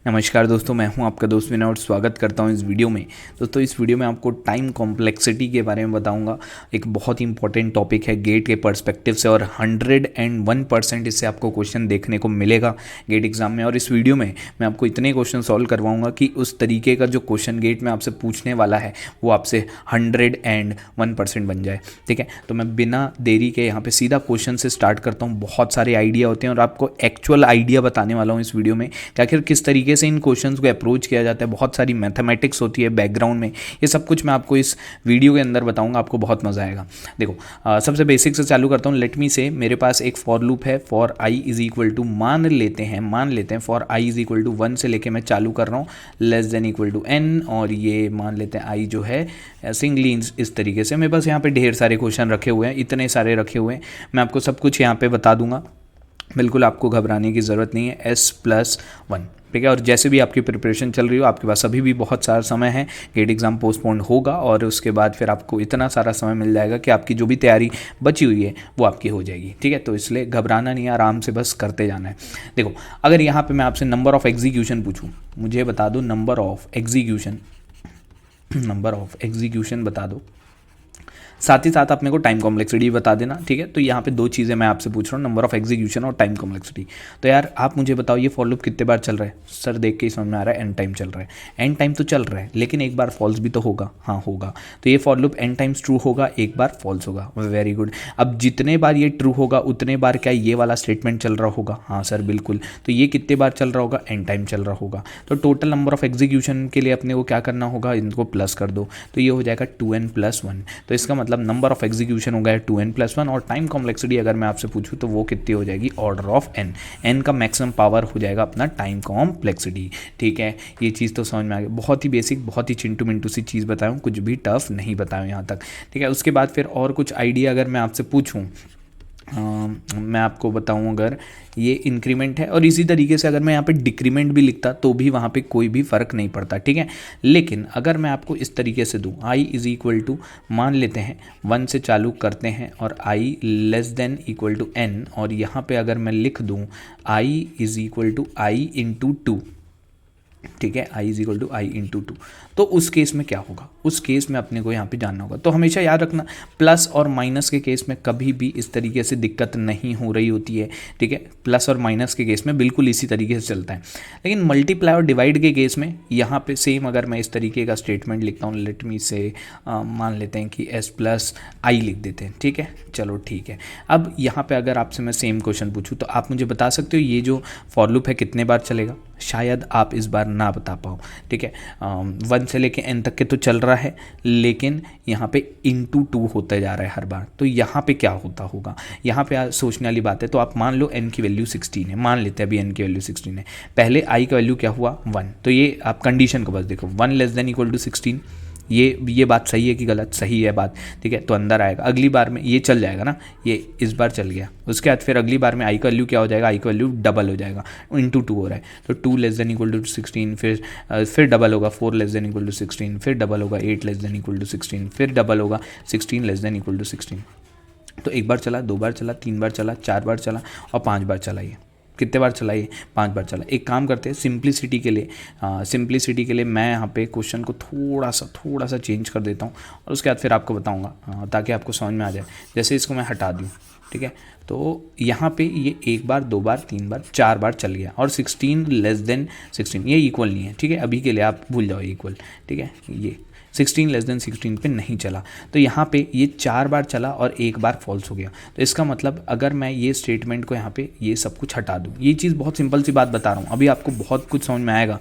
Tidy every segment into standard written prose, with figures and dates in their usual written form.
नमस्कार दोस्तों, मैं हूं आपका दोस्त विनय और स्वागत करता हूं इस वीडियो में। दोस्तों, इस वीडियो में आपको टाइम कॉम्प्लेक्सिटी के बारे में बताऊंगा। एक बहुत ही इंपॉर्टेंट टॉपिक है गेट के पर्सपेक्टिव से, और 101% इससे आपको क्वेश्चन देखने को मिलेगा गेट एग्जाम में। और इस वीडियो में मैं आपको इतने क्वेश्चन सॉल्व करवाऊंगा कि उस तरीके का जो क्वेश्चन गेट में आपसे पूछने वाला है वो आपसे 101% बन जाए। ठीक है, तो मैं बिना देरी के यहाँ पर सीधा क्वेश्चन से स्टार्ट करता हूँ। बहुत सारे आइडिया होते हैं और आपको एक्चुअल आइडिया बताने वाला हूँ इस वीडियो में कि आखिर किस तरीके से इन क्वेश्चंस को अप्रोच किया जाता है। बहुत सारी मैथमेटिक्स होती है बैकग्राउंड में, ये सब कुछ मैं आपको इस वीडियो के अंदर बताऊंगा, आपको बहुत मजा आएगा। देखो, सबसे बेसिक से चालू करता हूँ। लेट मी से मेरे पास एक फॉर लूप है। For I is equal to मान लेते हैं for I is equal to 1 से लेके मैं चालू कर रहा हूँ less than equal to N, और ये मान लेते हैं आई जो है सिंगली इस तरीके से। मेरे पास यहाँ पे ढेर सारे क्वेश्चन रखे हुए हैं, इतने सारे रखे हुए हैं, मैं आपको सब कुछ यहाँ पे बता दूंगा। बिल्कुल आपको घबराने की ज़रूरत नहीं है। S+1, ठीक है। और जैसे भी आपकी प्रिपरेशन चल रही हो, आपके पास अभी भी बहुत सारा समय है। गेट एग्ज़ाम पोस्टपोन होगा और उसके बाद फिर आपको इतना सारा समय मिल जाएगा कि आपकी जो भी तैयारी बची हुई है वो आपकी हो जाएगी। ठीक है, तो इसलिए घबराना नहीं है, आराम से बस करते जाना है। देखो, अगर यहाँ पे मैं आपसे नंबर ऑफ़ एग्जीक्यूशन पूछूँ, मुझे बता दो नंबर ऑफ़ एग्जीक्यूशन बता दो। साथ ही साथ आप मेरे को टाइम कॉम्प्लेक्सिटी बता देना। ठीक है, तो यहाँ पे दो चीज़ें मैं आपसे पूछ रहा हूँ, नंबर ऑफ एग्जीक्यूशन और टाइम कॉम्प्लेक्सिटी। तो यार आप मुझे बताओ, ये फॉर लूप कितने बार चल रहा है? सर देख के ही समझ में आ रहा है एन टाइम चल रहा है। एन टाइम तो चल रहा है, लेकिन एक बार फॉल्स भी तो होगा। हाँ होगा, तो ये for loop N times true होगा, एक बार फॉल्स होगा। Very good. अब जितने बार ये ट्रू होगा उतने बार क्या ये वाला स्टेटमेंट चल रहा होगा? हाँ सर बिल्कुल। तो ये कितने बार चल रहा होगा? एन टाइम चल रहा होगा। तो टोटल नंबर ऑफ एग्जीक्यूशन के लिए अपने को क्या करना होगा? इनको प्लस कर दो, तो ये हो जाएगा 2n+1। तो इसका मतलब नंबर ऑफ एग्जीक्यूशन हो गया 2n+1, और टाइम कॉम्प्लेक्सिटी अगर मैं आपसे पूछूं तो वो कितनी हो जाएगी? Order of n। n का मैक्सिमम पावर हो जाएगा अपना टाइम कॉम्प्लेक्सिटी। ठीक है, ये चीज़ तो समझ में आ गई। बहुत ही बेसिक, बहुत ही चिंटू मिंटू सी चीज़ बताऊँ, कुछ भी टफ नहीं बताऊँ यहाँ तक। ठीक है, उसके बाद फिर और कुछ आइडिया अगर मैं आपसे पूछूँ, मैं आपको बताऊं, अगर ये इंक्रीमेंट है और इसी तरीके से अगर मैं यहाँ पे डिक्रीमेंट भी लिखता तो भी वहाँ पे कोई भी फ़र्क नहीं पड़ता। ठीक है, लेकिन अगर मैं आपको इस तरीके से दूँ, i इज़ इक्वल टू मान लेते हैं 1 से चालू करते हैं और i less than equal to n, और यहाँ पे अगर मैं लिख दूँ i is equal to i into 2। ठीक है, i is equal to i into 2, तो उस केस में क्या होगा? उस केस में अपने को यहाँ पे जानना होगा। तो हमेशा याद रखना, प्लस और माइनस के केस में कभी भी इस तरीके से दिक्कत नहीं हो रही होती है। ठीक है, प्लस और माइनस के केस में बिल्कुल इसी तरीके से चलता है, लेकिन मल्टीप्लाई और डिवाइड के केस में यहाँ पे सेम अगर मैं इस तरीके का स्टेटमेंट लिखता हूँ, लेट मी से मान लेते हैं कि s+i लिख देते हैं। ठीक है, चलो ठीक है। अब यहाँ पे अगर आपसे मैं सेम क्वेश्चन पूछूँ तो आप मुझे बता सकते हो ये जो फॉर लूप है कितने बार चलेगा? शायद आप इस बार ना बता पाओ। ठीक है, 1 से लेके n तक के तो चल रहा है, लेकिन यहाँ पे इंटू 2 होता जा रहा है हर बार। तो यहाँ पे क्या होता होगा? यहाँ पे सोचने वाली बात है। तो आप मान लो n की वैल्यू 16 है, मान लेते हैं अभी n की वैल्यू 16 है। पहले i का वैल्यू क्या हुआ? 1। तो ये आप कंडीशन को बस देखो, 1 लेस देन इक्वल टू 16। ये बात सही है कि गलत? सही है बात। ठीक है, तो अंदर आएगा। अगली बार में ये चल जाएगा ना, ये इस बार चल गया। उसके बाद फिर अगली बार में आई का वैल्यू क्या हो जाएगा? आई का वैल्यू डबल हो जाएगा, इंटू 2 हो रहा है। तो 2 लेस देन इक्वल टू 16, फिर डबल होगा 4 लेस देन इक्वल टू 16, फिर डबल होगा 8 लेस देन इक्वल टू 16, फिर डबल होगा 16 लेस देन इक्वल टू 16। तो एक बार चला, 2 बार चला, 3 बार चला, 4 बार चला और 5 बार चला। ये कितने बार चला? ये 5 बार चला। एक काम करते हैं, सिंप्लिसिटी के लिए मैं यहाँ पे क्वेश्चन को थोड़ा सा चेंज कर देता हूँ और उसके बाद फिर आपको बताऊँगा, ताकि आपको समझ में आ जाए। जैसे इसको मैं हटा दूँ, ठीक है, तो यहाँ पे ये 1 बार, 2 बार, 3 बार, 4 बार चल गया, और 16 लेस देन 16 ये इक्वल नहीं है। ठीक है, अभी के लिए आप भूल जाओ इक्वल। ठीक है, ये 16 लेस देन 16 पे नहीं चला। तो यहाँ पे ये 4 बार चला और 1 बार फॉल्स हो गया। तो इसका मतलब अगर मैं ये स्टेटमेंट को यहाँ पे ये सब कुछ हटा दूँ, ये चीज़ बहुत सिंपल सी बात बता रहा हूँ, अभी आपको बहुत कुछ समझ में आएगा।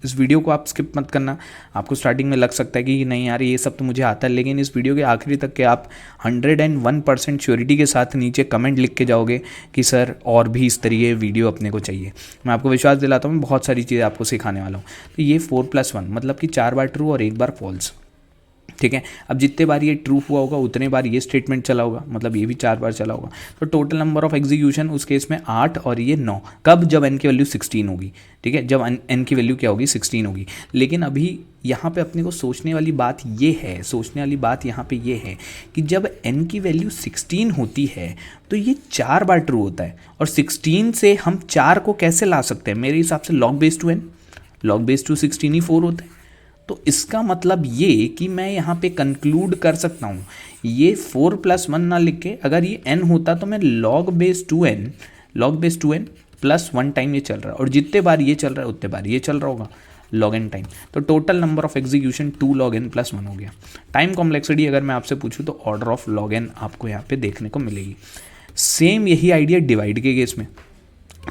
इस वीडियो को आप स्किप मत करना। आपको स्टार्टिंग में लग सकता है कि नहीं यार ये सब तो मुझे आता है, लेकिन इस वीडियो के आखिरी तक के आप 101% श्योरिटी के साथ नीचे कमेंट लिख के जाओगे कि सर और भी इस तरीके वीडियो अपने को चाहिए। मैं आपको विश्वास दिलाता हूँ, बहुत सारी चीज़ें आपको सिखाने वाला हूँ। तो ये 4+1 मतलब कि 4 बार ट्रू और 1 बार फॉल्स। ठीक है, अब जितने बार ये ट्रू हुआ होगा उतने बार ये स्टेटमेंट चला होगा, मतलब ये भी 4 बार चला होगा। तो टोटल नंबर ऑफ एग्जीक्यूशन उस केस में 8 और ये 9। कब? जब n की वैल्यू 16 होगी। ठीक है, जब n की वैल्यू क्या होगी? 16 होगी। लेकिन अभी यहाँ पे अपने को सोचने वाली बात यहाँ पे ये है कि जब n की वैल्यू 16 होती है तो ये 4 बार ट्रू होता है, और 16 से हम 4 को कैसे ला सकते हैं? मेरे हिसाब से log base two n। log base 216 ही 4 होता है। तो इसका मतलब ये कि मैं यहाँ पे कंक्लूड कर सकता हूँ, ये 4 + 1 ना लिख के अगर ये n होता तो मैं log base 2n plus 1 time ये चल रहा है, और जितने बार ये चल रहा है उतने बार ये चल रहा होगा log n टाइम। तो total number of execution 2 log n + 1 हो गया। टाइम कॉम्प्लेक्सिटी अगर मैं आपसे पूछूं तो ऑर्डर ऑफ log n आपको यहाँ पे देखने को मिलेगी। सेम यही आइडिया डिवाइड के केस में,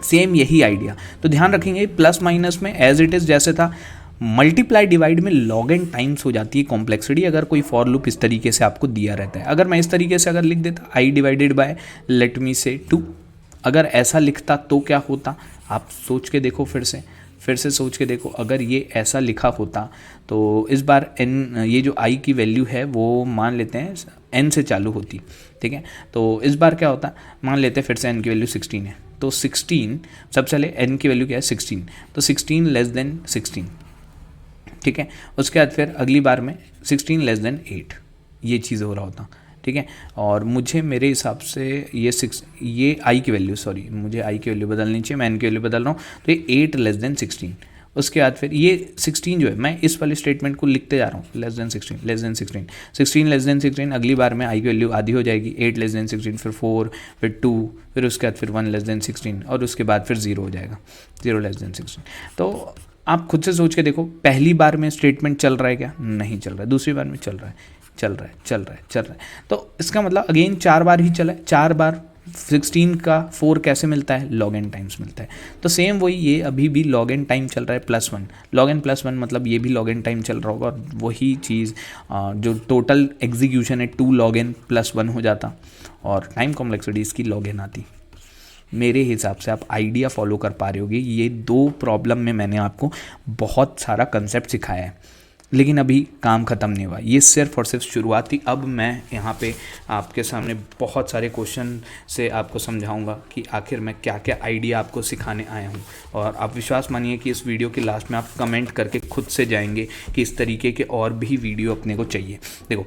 सेम यही आइडिया। तो ध्यान रखेंगे प्लस माइनस में एज इट इज़ जैसे था, मल्टीप्लाई डिवाइड में log n टाइम्स हो जाती है कॉम्प्लेक्सिटी, अगर कोई फॉर लूप इस तरीके से आपको दिया रहता है। अगर मैं इस तरीके से अगर लिख देता i divided by let me से 2, अगर ऐसा लिखता तो क्या होता, आप सोच के देखो, फिर से सोच के देखो। अगर ये ऐसा लिखा होता तो इस बार n, ये जो i की वैल्यू है वो मान लेते हैं n से चालू होती, ठीक है। तो इस बार क्या होता, मान लेते हैं फिर से n की वैल्यू 16 है, तो 16 सब चले, n की वैल्यू क्या है 16, तो 16 < 16, ठीक है। उसके बाद फिर अगली बार में 16 < 8, ये चीज़ हो रहा होता, ठीक है। और मुझे मेरे हिसाब से ये आई की वैल्यू, सॉरी मुझे आई की वैल्यू बदलनी चाहिए, मैं एन की वैल्यू बदल रहा हूँ, तो ये 8 < 16। उसके बाद फिर ये 16 जो है, मैं इस वाले स्टेटमेंट को लिखते जा रहा हूँ <16 16 अगली बार में आई की वैल्यू आधी हो जाएगी, 8 < 16, फिर 4, फिर 2, फिर उसके बाद फिर 1 < 16, और उसके बाद फिर 0 हो जाएगा, 0 < 16। तो आप खुद से सोच के देखो, पहली बार में स्टेटमेंट चल रहा है क्या, नहीं चल रहा है, दूसरी बार में चल रहा है। तो इसका मतलब अगेन 4 बार ही चला है, 4 बार 16 का 4 कैसे मिलता है, log n टाइम्स मिलता है। तो सेम वही, ये अभी भी log n टाइम चल रहा है +1, log n +1 मतलब ये भी log n टाइम चल रहा होगा, और वही चीज़ जो टोटल एग्जीक्यूशन है 2 log n + 1 हो जाता, और टाइम कॉम्प्लेक्सिटी इसकी log n आती। मेरे हिसाब से आप आइडिया फॉलो कर पा रहे होगे। ये 2 प्रॉब्लम में मैंने आपको बहुत सारा कंसेप्ट सिखाया है, लेकिन अभी काम ख़त्म नहीं हुआ, ये सिर्फ और सिर्फ शुरुआत थी। अब मैं यहाँ पे आपके सामने बहुत सारे क्वेश्चन से आपको समझाऊंगा कि आखिर मैं क्या क्या आइडिया आपको सिखाने आया हूँ, और आप विश्वास मानिए कि इस वीडियो के लास्ट में आप कमेंट करके खुद से जाएंगे कि इस तरीके के और भी वीडियो अपने को चाहिए। देखो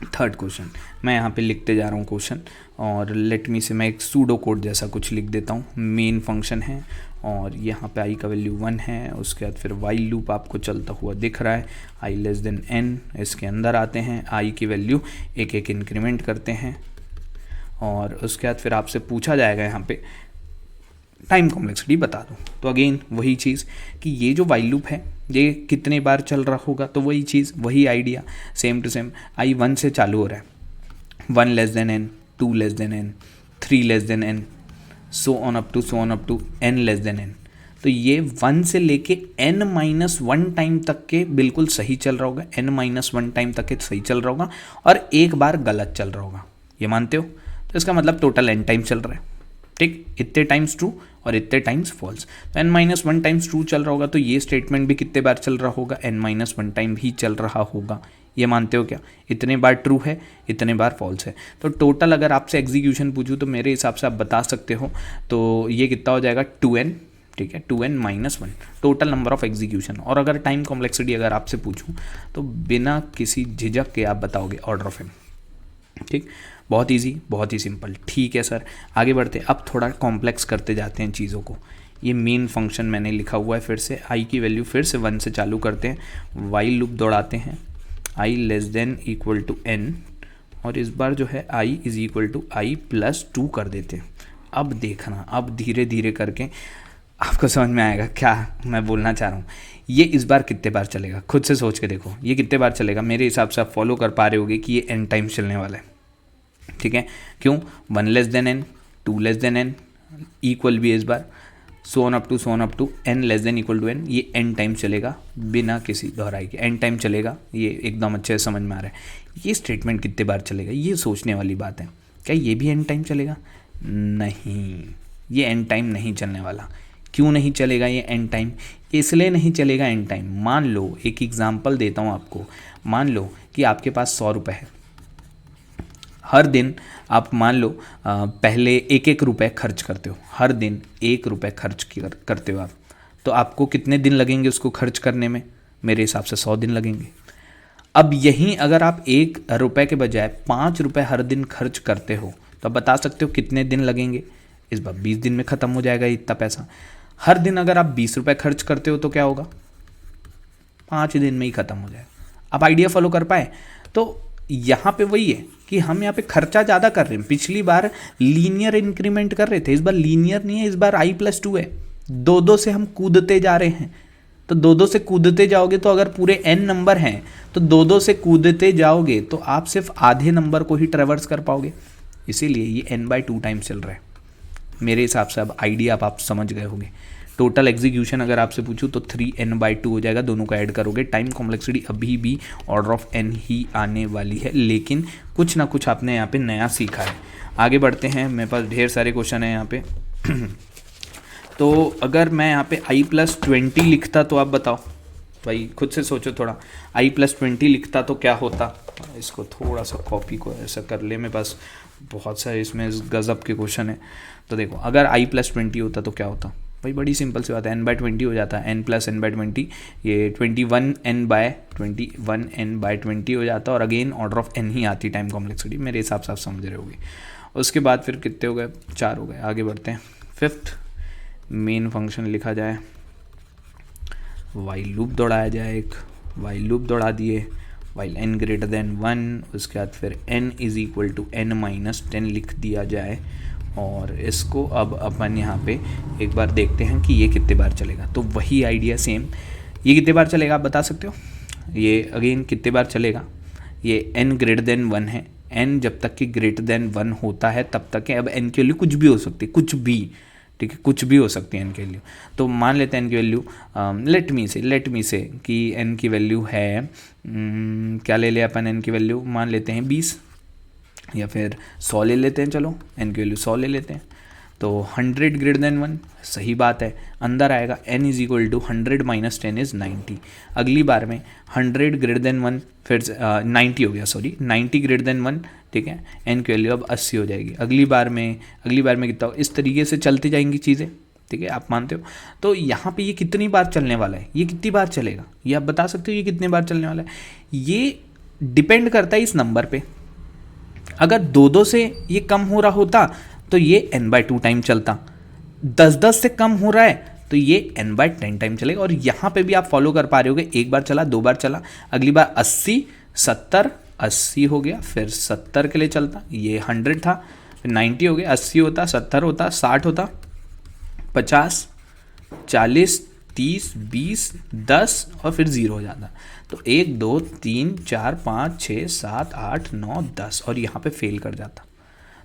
3rd क्वेश्चन मैं यहाँ पे लिखते जा रहा हूँ क्वेश्चन, और लेट मी से मैं एक सूडो कोड जैसा कुछ लिख देता हूँ। मेन फंक्शन है और यहाँ पे i का वैल्यू 1 है, उसके बाद फिर वाइल लूप आपको चलता हुआ दिख रहा है, i < n, इसके अंदर आते हैं, i की वैल्यू एक एक इंक्रीमेंट करते हैं, और उसके बाद फिर आपसे पूछा जाएगा यहाँ पे टाइम कॉम्प्लेक्सिटी बता दो। तो अगेन वही चीज़ कि ये जो वाइल लूप है ये कितने बार चल रहा होगा, तो वही चीज़ वही idea same to same. i 1 से चालू हो रहा है, 1 < n, 2 < n, 3 < n, so on up to n < n। तो ये 1 से लेके n-1 टाइम तक के बिल्कुल सही चल रहा होगा, n-1 टाइम तक के सही चल रहा होगा, और एक बार गलत चल रहा होगा, ये मानते हो। तो इसका मतलब टोटल n टाइम चल रहा है, ठीक, इतने टाइम्स ट्रू और इतने टाइम्स फॉल्स। तो n-1 टाइम्स ट्रू चल रहा होगा, तो ये स्टेटमेंट भी कितने बार चल रहा होगा, n-1 टाइम ही चल रहा होगा, ये मानते हो क्या, इतने बार ट्रू है इतने बार फॉल्स है। तो टोटल अगर आपसे एग्जीक्यूशन पूछूँ तो मेरे हिसाब से आप बता सकते हो, तो ये कितना हो जाएगा 2n, ठीक है, 2n - 1 total number of execution. और अगर टाइम कॉम्प्लेक्सिटी अगर आपसे पूछूँ तो बिना किसी झिझक के आप बताओगे ऑर्डर ऑफ n, ठीक, बहुत इजी, बहुत ही सिंपल। ठीक है सर, आगे बढ़ते, अब थोड़ा कॉम्प्लेक्स करते जाते हैं चीज़ों को। ये मेन फंक्शन मैंने लिखा हुआ है, फिर से i की वैल्यू फिर से 1 से चालू करते हैं, वाइल लूप दौड़ाते हैं, i < n, और इस बार जो है i = i + 2 कर देते हैं। अब देखना, अब धीरे धीरे करके आपको समझ में आएगा क्या मैं बोलना चाह रहा हूँ। ये इस बार कितने बार चलेगा, खुद से सोच के देखो, ये कितने बार चलेगा। मेरे हिसाब से आप फॉलो कर पा रहे होगे कि ये n टाइम चलने वाला है, ठीक है। क्यों, 1 < n, 2 < n, इक्वल भी इस बार, so on up to n <= n, ये n टाइम चलेगा बिना किसी दोहराई के, n टाइम चलेगा, ये एकदम अच्छे से समझ में आ रहा है। ये स्टेटमेंट कितने बार चलेगा, ये सोचने वाली बात है। क्या ये भी n टाइम चलेगा, नहीं, ये n टाइम नहीं चलने वाला। क्यों नहीं चलेगा ये n टाइम, इसलिए नहीं चलेगा n टाइम। मान लो, एक एग्जांपल देता हूँ आपको, मान लो कि आपके पास 100 रुपये है, हर दिन आप मान लो पहले 1-1 रुपये खर्च करते हो, हर दिन 1 रुपये खर्च करते हो आप, तो आपको कितने दिन लगेंगे उसको खर्च करने में, मेरे हिसाब से 100 दिन लगेंगे। अब यहीं अगर आप 1 रुपये के बजाय 5 रुपये हर दिन खर्च करते हो, तो आप बता सकते हो कितने दिन लगेंगे। इस बार 20 दिन में ख़त्म हो जाएगा इतना पैसा। हर दिन अगर आप 20 रुपये खर्च करते हो तो क्या होगा, 5 दिन में ही ख़त्म हो जाए। आप आइडिया फॉलो कर पाए? तो यहाँ पे वही है कि हम यहाँ पे खर्चा ज़्यादा कर रहे हैं। पिछली बार लीनियर इंक्रीमेंट कर रहे थे, इस बार लीनियर नहीं है, इस बार i+2 है। 2-2 से हम कूदते जा रहे हैं। तो 2-2 से कूदते जाओगे तो अगर पूरे n नंबर हैं तो 2-2 से कूदते जाओगे तो आप सिर्फ आधे नंबर को ही ट्रेवर्स कर पाओगे। इसीलिए ये n/2 टाइम चल रहा है मेरे हिसाब से। अब आइडिया आप समझ गए होंगे। टोटल एग्जीक्यूशन अगर आपसे पूछूं तो 3n/2 हो जाएगा, दोनों को ऐड करोगे। टाइम कॉम्प्लेक्सिटी अभी भी ऑर्डर ऑफ n ही आने वाली है, लेकिन कुछ ना कुछ आपने यहाँ पे नया सीखा है। आगे बढ़ते हैं, मेरे पास ढेर सारे क्वेश्चन हैं यहाँ पे। तो अगर मैं यहाँ पे i+20 लिखता तो आप बताओ भाई, खुद से सोचो थोड़ा। i+20 लिखता तो क्या होता? इसको थोड़ा सा कॉपी को ऐसा कर ले, मेरे पास बहुत सारे इसमें गज़ब के क्वेश्चन है। तो देखो, अगर i+20 होता तो क्या होता भाई? बड़ी सिंपल सी बात है, n/20 हो जाता है, n+n/20, ये 21n/20 हो जाता है, और अगेन ऑर्डर ऑफ n ही आती टाइम कॉम्प्लेक्सिटी। मेरे हिसाब से आप समझ रहे होगे। उसके बाद फिर कितने हो गए? 4 हो गए। आगे बढ़ते हैं। 5th मेन फंक्शन लिखा जाए, वाइल लूप दौड़ाया जाए। एक वाइल लूप दौड़ा दिए, वाइल n > 1, उसके बाद फिर n = n-10 लिख दिया जाए। और इसको अब अपन यहाँ पे एक बार देखते हैं कि ये कितने बार चलेगा। तो वही आइडिया सेम, ये कितने बार चलेगा आप बता सकते हो? ये अगेन कितने बार चलेगा? ये n > 1 है, n जब तक कि >1 होता है तब तक है। अब n की वैल्यू कुछ भी हो सकती है, कुछ भी, ठीक है, कुछ भी हो सकती है n की वैल्यू। तो मान लेते हैं n की वैल्यू, लेट मी से कि n की वैल्यू है, क्या ले ले अपन? n की वैल्यू मान लेते हैं 20, या फिर 100 ले लेते हैं। चलो n की वैल्यू 100 ले लेते हैं। तो 100 > 1 सही बात है, अंदर आएगा n = 100 - 10 = 90। अगली बार में 100 > 1 फिर 90 हो गया, सॉरी 90 > 1, ठीक है। n की वैल्यू अब 80 हो जाएगी। अगली बार में कितना हो? इस तरीके से चलती जाएंगी चीज़ें, ठीक है, आप मानते हो? तो यहाँ पे ये कितनी बार चलने वाला है, ये कितनी बार चलेगा, ये आप बता सकते हो ये कितने बार चलने वाला है? ये डिपेंड करता है इस नंबर पे। अगर 2-2 से ये कम हो रहा होता तो ये n/2 टाइम चलता, 10-10 से कम हो रहा है तो ये n/10 टाइम चलेगा। और यहाँ पे भी आप फॉलो कर पा रहे होगे, एक बार चला, 2 बार चला, अगली बार 80, 70, 80 हो गया, फिर 70 के लिए चलता, ये 100 था, फिर 90 हो गया, 80 होता, 70 होता, 60 होता, 50, 40, 30, 20, 10 और फिर 0 हो जाता। तो 1, 2, 3, 4, 5, 6, 7, 8, 9, 10 और यहाँ पे फेल कर जाता।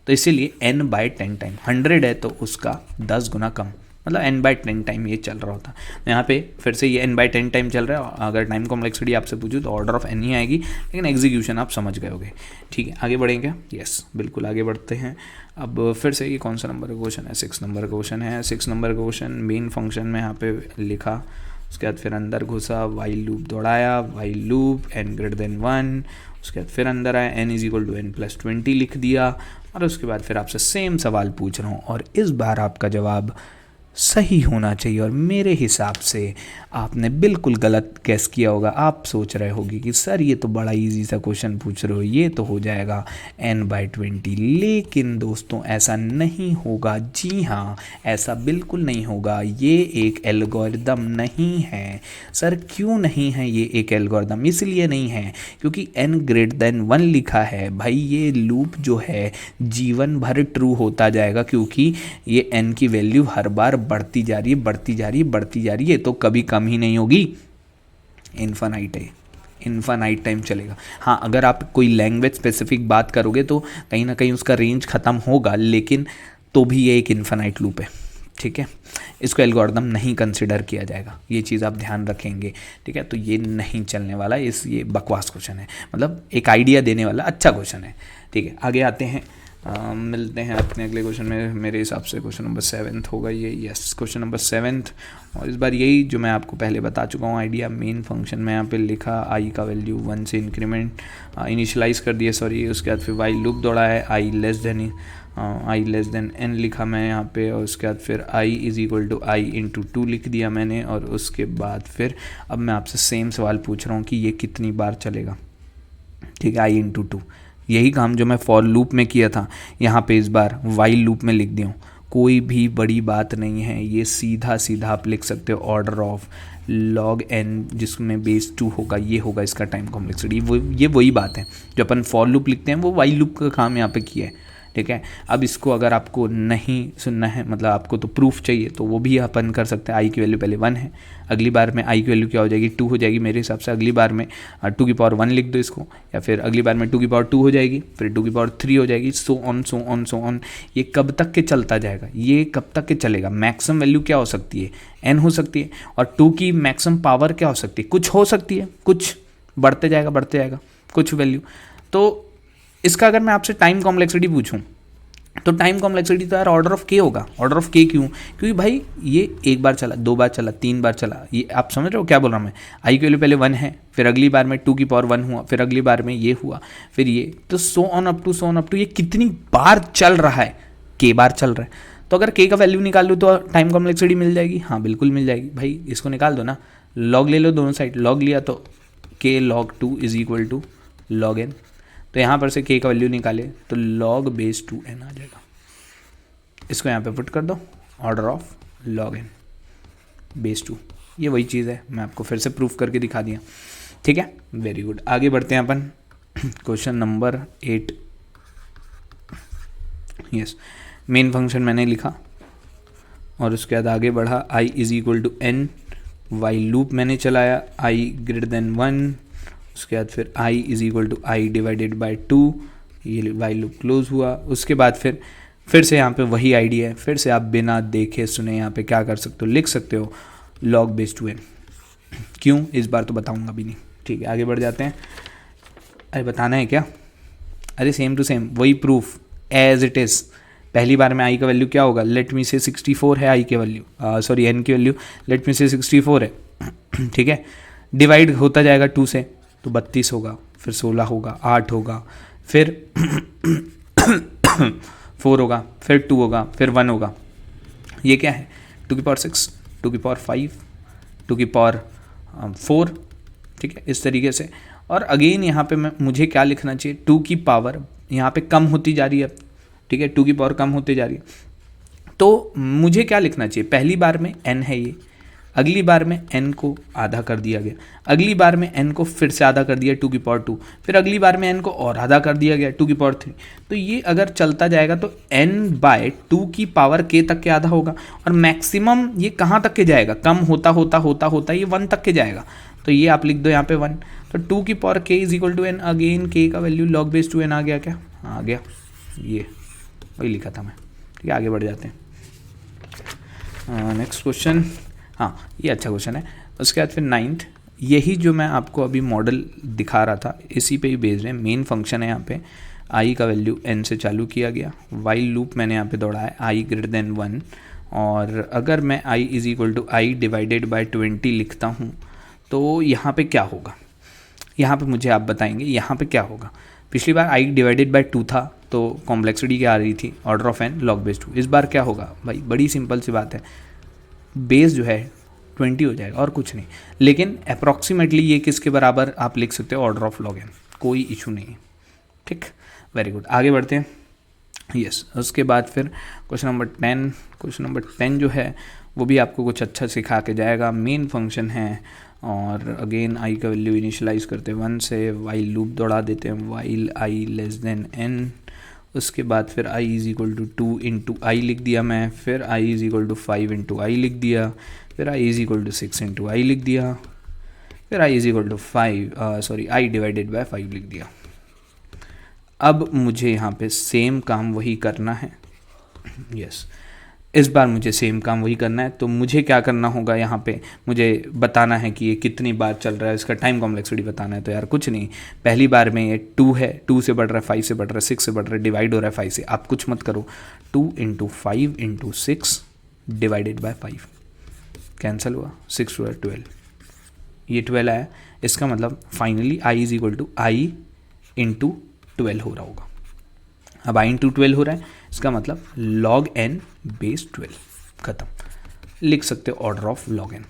तो इसीलिए n/10 टाइम, 100 है तो उसका 10 गुना कम, मतलब n/10 टाइम ये चल रहा होता। यहाँ पे फिर से ये n/10 टाइम चल रहा है। अगर टाइम कॉम्प्लेक्सिटी आपसे पूछूँ तो ऑर्डर ऑफ n ही आएगी, लेकिन एग्जीक्यूशन आप समझ गए होगे। ठीक है, आगे बढ़ेंगे क्या? यस, बिल्कुल आगे बढ़ते हैं। अब फिर से ये कौन सा नंबर का क्वेश्चन है? 6 नंबर का क्वेश्चन है। 6 नंबर का क्वेश्चन मेन फंक्शन में यहाँ पे लिखा, उसके बाद फिर अंदर घुसा, वाइल लूप दौड़ाया, वाइल लूप n > 1, उसके बाद फिर अंदर आया, n = n+20 लिख दिया, और उसके बाद फिर आपसे सेम सवाल पूछ रहा हूँ और इस बार आपका जवाब सही होना चाहिए। और मेरे हिसाब से आपने बिल्कुल गलत गैस किया होगा। आप सोच रहे होगी कि सर ये तो बड़ा इजी सा क्वेश्चन पूछ रहे हो, ये तो हो जाएगा n/20। लेकिन दोस्तों ऐसा नहीं होगा। जी हाँ, ऐसा बिल्कुल नहीं होगा। ये एक एल्गोरिदम नहीं है। सर क्यों नहीं है ये एक एल्गोरिदम? इसलिए नहीं है क्योंकि n > 1 लिखा है। भाई ये लूप जो है जीवन भर ट्रू होता जाएगा, क्योंकि ये n की वैल्यू हर बार बढ़ती जा रही है, बढ़ती जा रही है, बढ़ती जा रही है, तो कभी कम ही नहीं होगी। इन्फानाइट है, इन्फानाइट टाइम चलेगा। हाँ, अगर आप कोई लैंग्वेज स्पेसिफिक बात करोगे तो कहीं ना कहीं उसका रेंज ख़त्म होगा, लेकिन तो भी ये एक इन्फानाइट लूप है। ठीक है, इसको एल्गोरिदम नहीं कंसिडर किया जाएगा, ये चीज़ आप ध्यान रखेंगे। ठीक है, तो ये नहीं चलने वाला, ये बकवास क्वेश्चन है, मतलब एक आइडिया देने वाला अच्छा क्वेश्चन है। ठीक है, आगे आते हैं, मिलते हैं अपने अगले क्वेश्चन में। मेरे हिसाब से क्वेश्चन नंबर 7 होगा ये। यस, क्वेश्चन नंबर 7, और इस बार यही जो मैं आपको पहले बता चुका हूँ आइडिया। मेन फंक्शन में यहाँ पे लिखा, आई का वैल्यू 1 से इंक्रीमेंट इनिशियलाइज कर दिया, सॉरी। उसके बाद फिर वाइल लूप दौड़ा है, आई लेस देन n लिखा मैं यहाँ पे, और उसके बाद फिर i = i × 2 लिख दिया मैंने। और उसके बाद फिर अब मैं आपसे सेम सवाल पूछ रहा हूँ कि ये कितनी बार चलेगा। ठीक है, i × 2, यही काम जो मैं फॉर लूप में किया था यहाँ पे इस बार वाइल लूप में लिख दिया हूँ। कोई भी बड़ी बात नहीं है, ये सीधा सीधा आप लिख सकते हो ऑर्डर ऑफ log n जिसमें बेस 2 होगा, ये होगा इसका टाइम कॉम्प्लेक्सिटी। ये वही बात है जो अपन फॉर लूप लिखते हैं, वो वाइल लूप का काम यहाँ पे किया है, ठीक है। अब इसको अगर आपको नहीं सुनना है, मतलब आपको तो प्रूफ चाहिए, तो वो भी अपन कर सकते हैं। आई की वैल्यू पहले 1 है, अगली बार में आई की वैल्यू क्या हो जाएगी, 2 हो जाएगी मेरे हिसाब से। अगली बार में 2 की पावर 1 लिख दो इसको, या फिर अगली बार में 2 की पावर 2 हो जाएगी, फिर 2 की पावर 3 हो जाएगी, so on so on so on. ये कब तक के चलता जाएगा, ये कब तक के चलेगा। मैक्सिमम वैल्यू क्या हो सकती है, n हो सकती है, और 2 की मैक्सिमम पावर क्या हो सकती है, कुछ हो सकती है, कुछ बढ़ते जाएगा कुछ वैल्यू। तो इसका अगर मैं आपसे टाइम कॉम्प्लेक्सिटी पूछूं, तो टाइम कॉम्प्लेक्सिटी तो यार ऑर्डर ऑफ के होगा। ऑर्डर ऑफ के क्यों, क्योंकि भाई ये एक बार चला, 2 बार चला, 3 बार चला, ये आप समझ रहे हो क्या बोल रहा हूँ मैं। आई की वैल्यू पहले 1 है, फिर अगली बार में 2 की पावर 1 हुआ, फिर अगली बार में ये हुआ, फिर ये, तो सो ऑन अप टू ये कितनी बार चल रहा है, के बार चल रहा है। तो अगर के का वैल्यू निकाल लूँ तो टाइम कॉम्प्लेक्सिटी मिल जाएगी, हाँ बिल्कुल मिल जाएगी भाई। इसको निकाल दो ना, लॉग ले लो दोनों साइड, लॉग लिया तो के log 2 is equal to log n। तो यहाँ पर से k का वैल्यू निकाले तो log बेस 2n आ जाएगा। इसको यहाँ पे पुट कर दो, order of log n base 2, ये वही चीज़ है, मैं आपको फिर से प्रूफ करके दिखा दिया, ठीक है। वेरी गुड, आगे बढ़ते हैं अपन question number 8। Yes, main function मैंने लिखा और उसके बाद आगे बढ़ा, i is equal to n, while loop मैंने चलाया i ग्रेटर देन 1, उसके बाद फिर i is equal to i divided by 2, ये वाइल लूप क्लोज हुआ। उसके बाद फिर से यहाँ पे वही आइडिया है, फिर से आप बिना देखे सुने यहाँ पे क्या कर सकते हो, लिख सकते हो log बेस 2n। क्यों, इस बार तो बताऊँगा भी नहीं, ठीक है। आगे बढ़ जाते हैं। अरे बताना है क्या, अरे सेम टू सेम वही प्रूफ एज इट इज़। पहली बार में i का वैल्यू क्या होगा, लेट मी से 64 है i की वैल्यू, सॉरी n की वैल्यू लेट मी से 64 है, ठीक है। डिवाइड होता जाएगा 2 से तो 32 होगा, फिर 16 होगा, 8 होगा, फिर 4 होगा, फिर 2 होगा, फिर 1 होगा। ये क्या है, 2 की पावर 6, 2 की पावर 5, 2 की पावर 4, ठीक है, इस तरीके से। और अगेन यहाँ पे मुझे क्या लिखना चाहिए, 2 की पावर यहाँ पे कम होती जा रही है, ठीक है, 2 की पावर कम होती जा रही है, तो मुझे क्या लिखना चाहिए, पहली बार में n है ये, अगली बार में n को आधा कर दिया गया, अगली बार में n को फिर से आधा कर दिया 2 की पावर 2, फिर अगली बार में n को और आधा कर दिया गया 2 की पावर 3। तो ये अगर चलता जाएगा तो n बाय 2 की पावर k तक के आधा होगा, और मैक्सिमम ये कहाँ तक के जाएगा, कम होता होता होता होता ये 1 तक के जाएगा। तो ये आप लिख दो यहाँ पे 1, तो 2 की power k is equal to n, again k का वैल्यू log बेस 2n आ गया क्या, आ गया, ये वही लिखा था मैं, ठीक है। आगे बढ़ जाते हैं, नेक्स्ट क्वेश्चन, हाँ ये अच्छा क्वेश्चन है। उसके बाद फिर 9th, यही जो मैं आपको अभी मॉडल दिखा रहा था इसी पे ही बेस्ड है। मेन फंक्शन है यहाँ पे, i का वैल्यू n से चालू किया गया, वाइल लूप मैंने यहाँ पे दौड़ा है i ग्रेटर देन 1, और अगर मैं i is equal to i divided by 20 लिखता हूँ तो यहाँ पे क्या होगा, यहाँ पे मुझे आप बताएंगे यहाँ पे क्या होगा। पिछली बार i डिवाइडेड बाई 2 था तो कॉम्प्लेक्सिटी क्या आ रही थी, order of n log base 2। इस बार क्या होगा भाई, बड़ी सिंपल सी बात है, बेस जो है 20 हो जाएगा और कुछ नहीं, लेकिन अप्रॉक्सीमेटली ये किसके बराबर आप लिख सकते हो, ऑर्डर ऑफ log n, कोई इशू नहीं है, ठीक। वेरी गुड, आगे बढ़ते हैं। यस, उसके बाद फिर क्वेश्चन नंबर 10। क्वेश्चन नंबर 10 जो है वो भी आपको कुछ अच्छा सिखा के जाएगा। मेन फंक्शन है और अगेन i का वैल्यू इनिशियलाइज करते हैं 1 से, वाइल लूप दौड़ा देते हैं while i less than n। उसके बाद फिर i is equal to 2 into I लिख दिया मैं, फिर i is equal to 5 into I लिख दिया, फिर i is equal to 6 into I लिख दिया, फिर i is equal to 5 i divided by 5 लिख दिया। अब मुझे यहाँ पे सेम काम वही करना है। यस, इस बार मुझे सेम काम वही करना है। तो मुझे क्या करना होगा, यहाँ पे मुझे बताना है कि ये कितनी बार चल रहा है, इसका टाइम कॉम्प्लेक्सिटी बताना है। तो यार कुछ नहीं, पहली बार में ये 2 है, 2 से बढ़ रहा है, 5 से बढ़ रहा है, 6 से बढ़ रहा है, डिवाइड हो रहा है 5 से। आप कुछ मत करो, 2 into 5 into 6 divided by 5, cancel हुआ, 6 हुआ 12, ये 12 आया। इसका मतलब finally i is equal to i into 12 हो रहा होगा। अब i इंटू 12 हो रहा है, इसका मतलब log n बेस 12, खत्म। लिख सकते हो ऑर्डर ऑफ log n,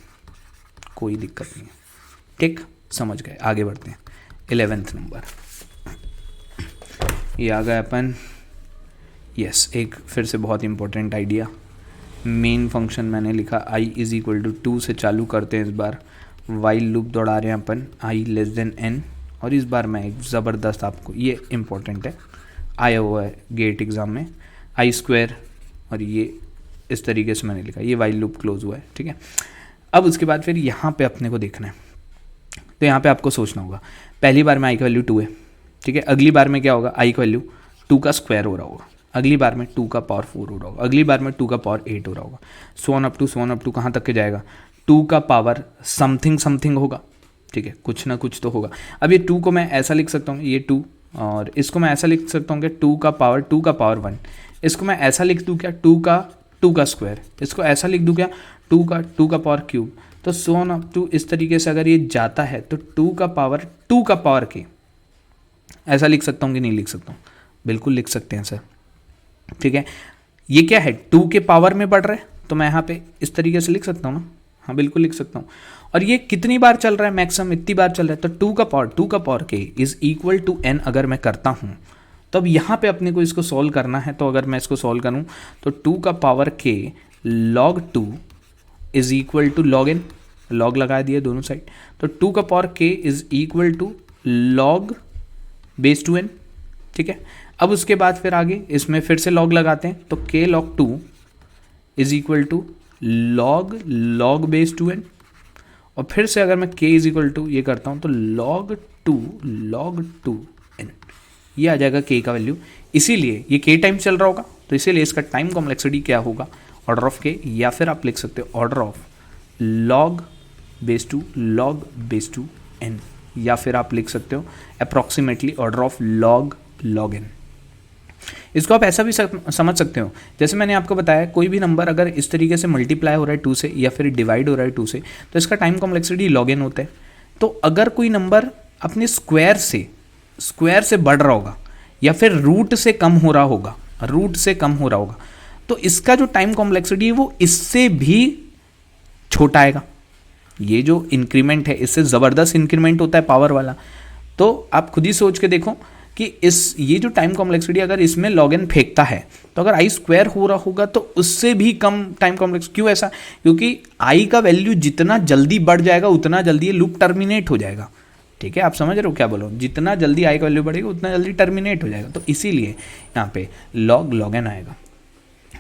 कोई दिक्कत नहीं है, ठीक, समझ गए। आगे बढ़ते हैं 11th नंबर, ये आ गया अपन, यस, एक फिर से बहुत इंपॉर्टेंट आइडिया, मेन फंक्शन मैंने लिखा i इज़ इक्वल टू 2 से चालू करते हैं। इस बार वाइल लूप दौड़ा रहे हैं अपन, i लेस देन n, और इस बार मैं एक ज़बरदस्त, आपको ये इंपॉर्टेंट है, आया हुआ है गेट एग्ज़ाम में, i स्क्वायर, और ये इस तरीके से मैंने लिखा, ये वाइल लूप क्लोज हुआ है, ठीक है। अब उसके बाद फिर यहाँ पे अपने को देखना है, तो यहाँ पे आपको सोचना होगा, पहली बार में i की वैल्यू 2 है, ठीक है, अगली बार में क्या होगा, i की वैल्यू 2 का स्क्वायर हो रहा होगा, अगली बार में 2 का पावर 4 हो रहा होगा, अगली बार में 2 का पावर 8 हो रहा होगा, सो ऑन अप टू कहाँ तक के जाएगा, 2 का पावर समथिंग समथिंग होगा, ठीक है, कुछ ना कुछ तो होगा। अब ये 2 को मैं ऐसा लिख सकता हूँ, ये 2, और इसको मैं ऐसा लिख सकता हूँ कि 2 का पावर 1, इसको मैं ऐसा लिख दूँ क्या, 2 का स्क्वायर, इसको ऐसा लिख दूँ क्या, 2 का पावर क्यूब, तो सो ऑन अप टू इस तरीके से अगर ये जाता है तो 2 का पावर के, ऐसा लिख सकता हूँ कि नहीं लिख सकता हूँ, बिल्कुल लिख सकते हैं सर, ठीक है। ये क्या है, 2 के पावर में बढ़ रहा है, तो मैं यहाँ पे इस तरीके से लिख सकता हूँ ना, हाँ बिल्कुल लिख सकता हूँ। और ये कितनी बार चल रहा है, मैक्सिमम इतनी बार चल रहा है, तो 2 का पावर के इज इक्वल टू n अगर मैं करता हूँ, तो अब यहाँ पे अपने को इसको सॉल्व करना है, तो अगर मैं इसको सॉल्व करूँ तो 2 का पावर के log 2 is equal to log n, log लगा दिए दोनों साइड, तो 2 का पावर के is equal to log base 2n, ठीक है। अब उसके बाद फिर आगे इसमें फिर से log लगाते हैं, तो k log 2 is equal to log base 2n, और फिर से अगर मैं k इज इक्वल टू ये करता हूँ तो log 2n, ये आ जाएगा k का वैल्यू। इसीलिए ये k टाइम चल रहा होगा, तो इसीलिए इसका टाइम कॉम्प्लेक्सिटी क्या होगा, ऑर्डर ऑफ k, या फिर आप लिख सकते हो order of log base 2 n, या फिर आप लिख सकते हो approximately order of log n। इसको आप ऐसा भी समझ सकते हो, जैसे मैंने आपको बताया, कोई भी नंबर अगर इस तरीके से मल्टीप्लाई हो रहा है 2 से, या फिर डिवाइड हो रहा है 2 से, तो इसका टाइम कॉम्प्लेक्सिटी log n होता है। तो अगर कोई नंबर अपने स्क्वायर से बढ़ रहा होगा, या फिर रूट से कम हो रहा होगा, तो इसका जो टाइम कॉम्प्लेक्सिटी है वो इससे भी छोटा आएगा। ये जो इंक्रीमेंट है, इससे ज़बरदस्त इंक्रीमेंट होता है पावर वाला। तो आप खुद ही सोच के देखो कि ये जो टाइम कॉम्प्लेक्सिटी अगर इसमें log n फेंकता है, तो अगर i स्क्वायर हो रहा होगा तो उससे भी कम टाइम कॉम्प्लेक्स। क्यों ऐसा, क्योंकि i का वैल्यू जितना जल्दी बढ़ जाएगा उतना जल्दी ये लूप टर्मिनेट हो जाएगा, ठीक है। आप समझ रहे हो क्या बोलो, जितना जल्दी i का वैल्यू बढ़ेगा उतना जल्दी टर्मिनेट हो जाएगा, तो इसीलिए यहाँ पे log n आएगा।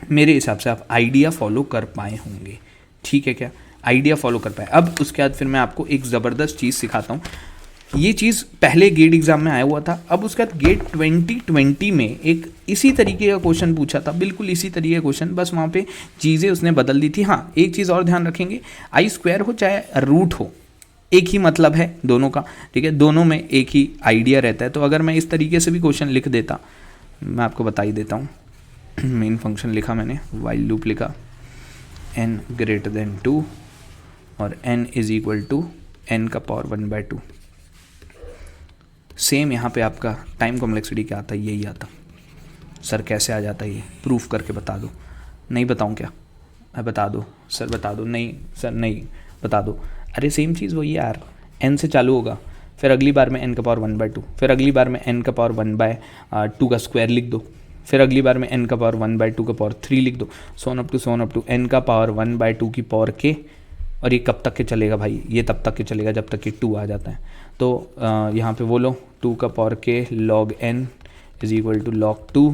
मेरे हिसाब से आप आइडिया फॉलो कर पाए होंगे, ठीक है क्या, आइडिया फॉलो कर पाए। अब उसके बाद फिर मैं आपको एक ज़बरदस्त चीज़ सिखाता हूँ। ये चीज़ पहले गेट एग्जाम में आया हुआ था, अब उसके बाद गेट 2020 में एक इसी तरीके का क्वेश्चन पूछा था, बिल्कुल इसी तरीके का क्वेश्चन, बस वहाँ पे चीज़ें उसने बदल दी थी। हाँ, एक चीज़ और ध्यान रखेंगे, i स्क्वायर हो चाहे रूट हो, एक ही मतलब है दोनों का, ठीक है, दोनों में एक ही आइडिया रहता है। तो अगर मैं इस तरीके से भी क्वेश्चन लिख देता, मैं आपको बता ही देता हूँ। मेन फंक्शन लिखा मैंने, वाइल लूप लिखा, n ग्रेटर देन 2 और n is equal to n का पावर 1/2। सेम यहाँ पे आपका टाइम कॉम्प्लेक्सिटी क्या आता है, यही आता। सर कैसे आ जाता है, ये प्रूफ करके बता दो। नहीं बताऊँ क्या, बता दो सर, बता दो। नहीं सर नहीं, बता दो। अरे सेम चीज़ वही यार, n से चालू होगा, फिर अगली बार में n का पावर 1/2, फिर अगली बार में n का पावर 1/2 का स्क्वायर लिख दो, फिर अगली बार में n का पावर 1/2 का पावर 3 लिख दो, सोन अप टू n का पावर 1/2 की पावर k। और ये कब तक के चलेगा भाई, ये तब तक के चलेगा जब तक कि 2 आ जाता है। तो यहाँ पे बोलो 2 का power k log n is equal to log 2,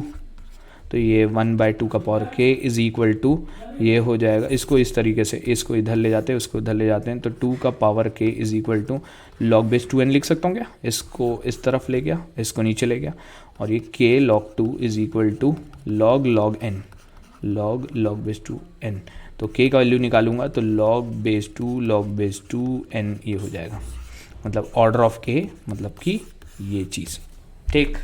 तो ये 1/2 का power k is equal to ये हो जाएगा। इसको इस तरीके से, इसको इधर ले जाते हैं, उसको इधर ले जाते हैं, तो 2 का power k is equal to log base 2n लिख सकता हूँ क्या, इसको इस तरफ ले गया, इसको नीचे ले गया, और ये k log 2 is equal to log n, log base 2n। तो k का वैल्यू निकालूंगा तो log बेस 2 n ये हो जाएगा, मतलब ऑर्डर ऑफ k, मतलब कि ये चीज़, ठीक।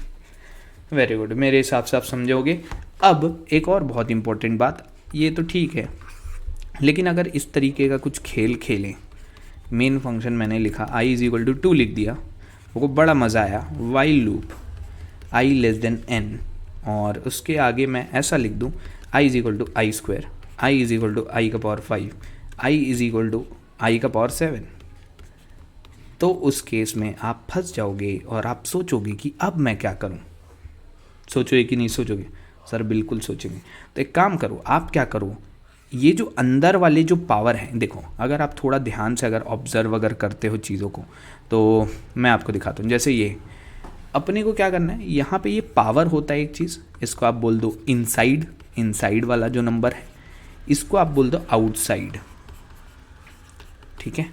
वेरी गुड, मेरे हिसाब से आप समझोगे। अब एक और बहुत इंपॉर्टेंट बात, ये तो ठीक है, लेकिन अगर इस तरीके का कुछ खेल खेलें, मेन फंक्शन मैंने लिखा i इज इक्वल टू 2 लिख दिया, वो बड़ा मज़ा आया, while loop i less than n, और उसके आगे मैं ऐसा लिख दूँ i is equal to I square, i is equal to I का power 5, i is equal to I का पावर 7, तो उस केस में आप फंस जाओगे और आप सोचोगे कि अब मैं क्या करूं। सोचोगे कि नहीं सोचोगे, सर बिल्कुल सोचेंगे। तो एक काम करो, आप क्या करो, ये जो अंदर वाले जो पावर हैं, देखो अगर आप थोड़ा ध्यान से अगर ऑब्जर्व अगर करते हो चीज़ों को, तो मैं आपको दिखाता हूँ। जैसे ये अपने को क्या करना है, यहाँ पे ये पावर होता है एक चीज़, इसको आप बोल दो इनसाइड, इनसाइड वाला जो नंबर है इसको आप बोल दो आउटसाइड, ठीक है,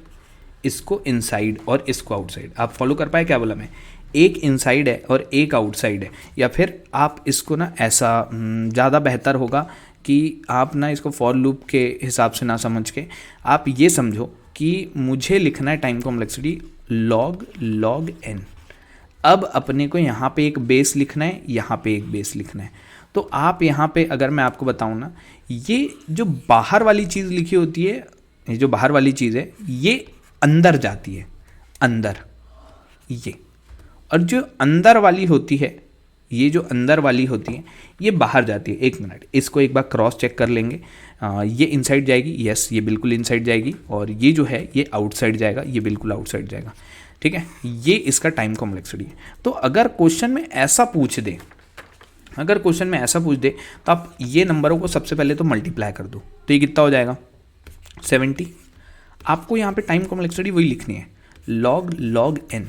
इसको इनसाइड और इसको आउटसाइड। आप फॉलो कर पाए क्या बोला मैं, एक इनसाइड है और एक आउटसाइड है। या फिर आप इसको ना ऐसा ज़्यादा बेहतर होगा कि आप ना इसको फॉर लूप के हिसाब से ना समझ के आप ये समझो कि मुझे लिखना है टाइम कॉम्प्लेक्सिटी log n। अब अपने को यहाँ पे एक बेस लिखना है, यहाँ पे एक बेस लिखना है। तो आप यहाँ पे अगर मैं आपको बताऊँ ना, ये जो बाहर वाली चीज़ लिखी होती है, ये जो बाहर वाली चीज़ है ये अंदर जाती है, अंदर ये, और जो अंदर वाली होती है, ये जो अंदर वाली होती है ये बाहर जाती है। एक मिनट, इसको एक बार क्रॉस चेक कर लेंगे। ये इनसाइड जाएगी, यस ये बिल्कुल इनसाइड जाएगी, और ये जो है ये आउटसाइड जाएगा, ये बिल्कुल आउटसाइड जाएगा, ठीक है। ये इसका टाइम कॉम्प्लेक्सिटी है। तो अगर क्वेश्चन में ऐसा पूछ दे, अगर क्वेश्चन में ऐसा पूछ दे तो आप ये नंबरों को सबसे पहले तो मल्टीप्लाई कर दो, तो ये कितना हो जाएगा 70। आपको यहाँ पे टाइम कॉम्प्लेक्सिटी वही लिखनी है, log n,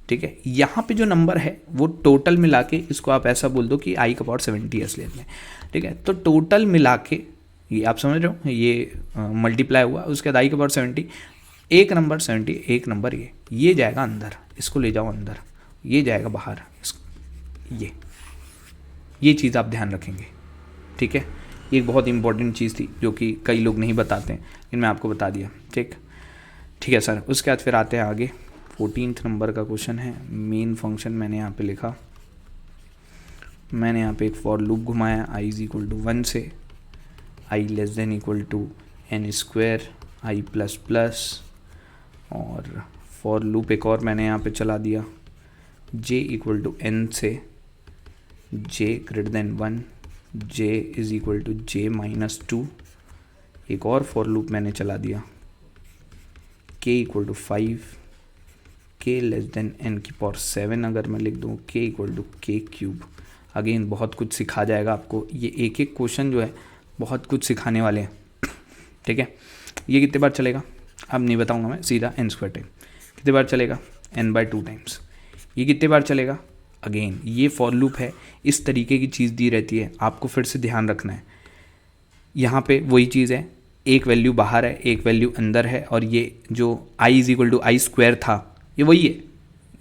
ठीक है। यहाँ पे जो नंबर है वो टोटल मिला के, इसको आप ऐसा बोल दो कि i का पावर 70s लेते हैं, ठीक है। तो टोटल मिला के ये आप समझ रहे हो, ये मल्टीप्लाई हुआ, उसके बाद i का पावर 70, एक नंबर 70, एक नंबर ये जाएगा अंदर, इसको ले जाओ अंदर, ये जाएगा बाहर, ये चीज़ आप ध्यान रखेंगे, ठीक है। ये एक बहुत इंपॉर्टेंट चीज़ थी जो कि कई लोग नहीं बताते हैं, लेकिन मैं आपको बता दिया, ठीक है सर। उसके बाद फिर आते हैं आगे, 14 नंबर का क्वेश्चन है। मेन फंक्शन मैंने यहाँ पे लिखा, मैंने यहाँ पे एक फॉर लूप घुमाया i इज इक्वल टू 1 से i less than equal to n square i plus plus, और फॉर लूप एक और मैंने यहाँ पे चला दिया j इक्वल टू n से j greater than 1, j is equal to j minus 2। एक और फॉर लूप मैंने चला दिया k equal to 5, k less than n की पावर 7 अगर मैं लिख दूँ, k equal to k cube. Again बहुत कुछ सिखा जाएगा आपको, ये एक एक क्वेश्चन जो है बहुत कुछ सिखाने वाले हैं, ठीक है। ये कितने बार चलेगा अब नहीं बताऊंगा मैं, सीधा n स्क्वायर टाइम कितने बार चलेगा n/2 टाइम्स। ये कितने बार चलेगा, अगेन ये फॉर लूप है, इस तरीके की चीज़ दी रहती है, आपको फिर से ध्यान रखना है। यहाँ पे वही चीज़ है, एक वैल्यू बाहर है, एक वैल्यू अंदर है, और ये जो i is equal to i square था ये वही है,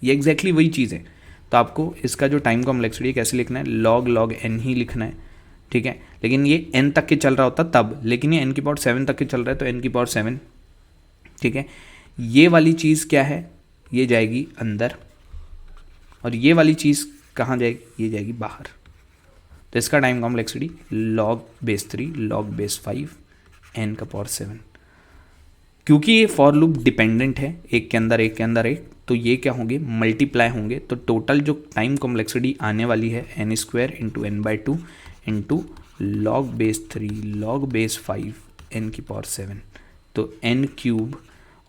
ये एग्जैक्टली वही चीज़ है। तो आपको इसका जो टाइम कॉम्प्लेक्सिटी कैसे लिखना है, log n ही लिखना है, ठीक है। लेकिन ये n तक के चल रहा होता तब, लेकिन ये n की पावर 7 तक के चल रहा है तो n की पावर 7, ठीक है। ये वाली चीज़ क्या है, ये जाएगी अंदर, और ये वाली चीज़ कहाँ जाएगी, ये जाएगी बाहर। तो इसका time complexity log base 3 log base 5 n का पावर 7। क्योंकि ये फॉर लूप डिपेंडेंट है, एक के अंदर एक के अंदर एक, तो ये क्या होंगे, मल्टीप्लाई होंगे। तो टोटल जो टाइम कॉम्प्लेक्सिटी आने वाली है n square into n/2 into log base 3 log base 5 n की पावर 7, तो n क्यूब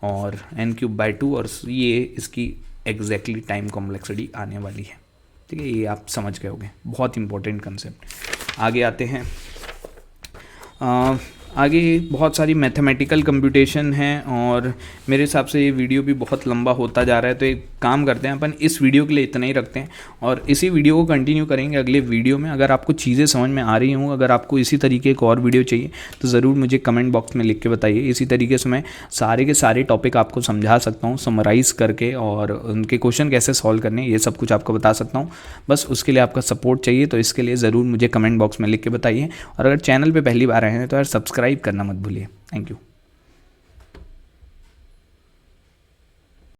और n³/2, और ये इसकी एग्जैक्टली टाइम कॉम्प्लेक्सिटी आने वाली है, ठीक है। ये आप समझ गए होंगे, बहुत इंपॉर्टेंट कंसेप्ट। आगे आते हैं, आगे बहुत सारी मैथमेटिकल कंप्यूटेशन हैं, और मेरे हिसाब से ये वीडियो भी बहुत लंबा होता जा रहा है। तो एक काम करते हैं, अपन इस वीडियो के लिए इतना ही रखते हैं, और इसी वीडियो को कंटिन्यू करेंगे अगले वीडियो में। अगर आपको चीज़ें समझ में आ रही हों, अगर आपको इसी तरीके एक और वीडियो चाहिए तो ज़रूर मुझे कमेंट बॉक्स में लिख के बताइए। इसी तरीके से मैं सारे के सारे टॉपिक आपको समझा सकता हूँ समराइज़ करके, और उनके क्वेश्चन कैसे सॉल्व करने ये सब कुछ आपको बता सकता हूँ। बस उसके लिए आपका सपोर्ट चाहिए, तो इसके लिए ज़रूर मुझे कमेंट बॉक्स में लिख के बताइए। और अगर चैनल पर पहली बार आए हैं तो यार सब्सक्राइब करना मत भूलिए। Thank you.